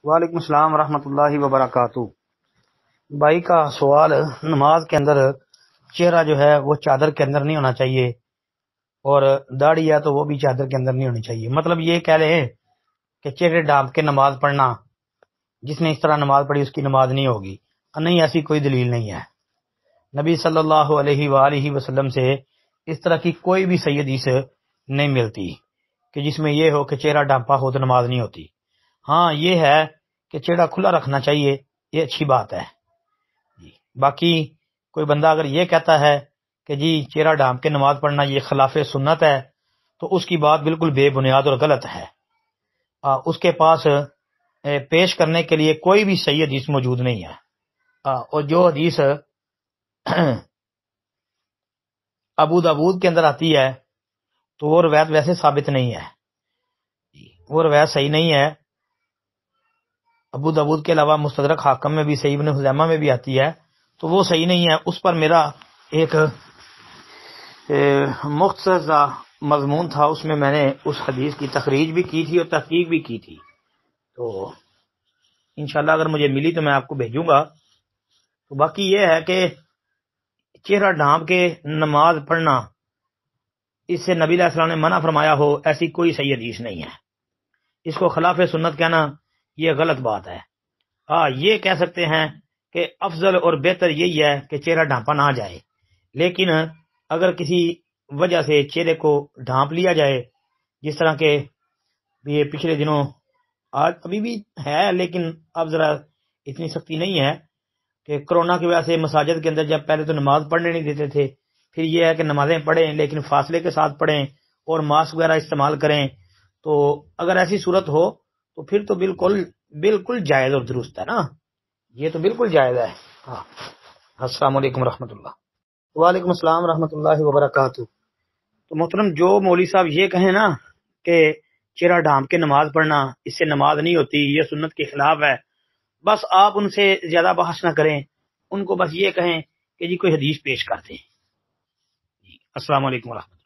وعلیکم السلام ورحمۃ اللہ وبرکاتہ۔ بھائی کا سوال، نماز کے اندر چہرہ جو ہے وہ چادر کے اندر نہیں ہونا چاہیے، اور داڑھی ہے تو وہ بھی چادر کے اندر نہیں ہونی چاہیے۔ مطلب یہ کہہ لیں کہ چہرے ڈھانپ کے نماز پڑھنا، جس نے اس طرح نماز پڑھی اس کی نماز نہیں ہوگی۔ نہیں، ایسی کوئی دلیل نہیں ہے۔ نبی صلی اللہ علیہ وآلہ وسلم سے اس طرح کی کوئی بھی صحیح حدیث نہیں ملتی کہ جس میں یہ ہو کہ چہرہ ڈھانپا ہو تو نماز نہیں ہوتی۔ ہاں، یہ ہے کہ چہرہ کھلا رکھنا چاہیے، یہ اچھی بات ہے۔ باقی کوئی بندہ اگر یہ کہتا ہے کہ جی چہرہ ڈھانپ کے نماز پڑھنا یہ خلاف سنت ہے، تو اس کی بات بالکل بے بنیاد اور غلط ہے۔ اس کے پاس پیش کرنے کے لیے کوئی بھی صحیح حدیث موجود نہیں ہے، اور جو حدیث ابو داود کے اندر آتی ہے تو وہ روایت ویسے ثابت نہیں ہے، وہ روایت صحیح نہیں ہے۔ ابو داود کے علاوہ مستدرک حاکم میں بھی، صحیح ابن خزیمہ میں بھی آتی ہے، تو وہ صحیح نہیں ہے۔ اس پر میرا ایک مختصر سا مضمون تھا، اس میں نے اس حدیث کی تخریج بھی کی تھی اور تحقیق بھی کی تھی، تو انشاءاللہ اگر مجھے ملی تو میں آپ کو بھیجوں گا۔ تو باقی یہ ہے کہ چہرہ ڈھانپ کے نماز پڑھنا، اس سے نبی علیہ السلام نے منع فرمایا ہو، ایسی کوئی صحیح حدیث نہیں ہے۔ اس کو خلاف سنت کہنا یہ غلط بات ہے۔ یہ کہہ سکتے ہیں کہ افضل اور بہتر یہی ہے کہ چہرہ ڈھانپا نہ جائے، لیکن اگر کسی وجہ سے چہرے کو ڈھانپ لیا جائے، جس طرح کہ یہ پچھلے دنوں، آج ابھی بھی ہے لیکن اب ذرا اتنی سختی نہیں ہے، کہ کرونا کی وجہ سے مساجد کے اندر جب پہلے تو نماز پڑھنے نہیں دیتے تھے، پھر یہ ہے کہ نمازیں پڑھیں لیکن فاصلے کے ساتھ پڑھیں اور ماسک وغیرہ استعمال کریں، تو اگر ایسی صورت ہو تو پھر تو بالکل جائز اور درست ہے نا، یہ تو بالکل جائز ہے۔ السلام علیکم ورحمۃ اللہ۔ وعلیکم السلام ورحمۃ اللہ وبرکاتہ۔ تو محترم، جو مولوی صاحب یہ کہیں نا کہ چہرہ ڈھانپ کے نماز پڑھنا اس سے نماز نہیں ہوتی، یہ سنت کے خلاف ہے، بس آپ ان سے زیادہ بحث نہ کریں، ان کو بس یہ کہیں کہ جی کوئی حدیث پیش کرتے ہیں۔ السلام علیکم ورحمۃ اللہ۔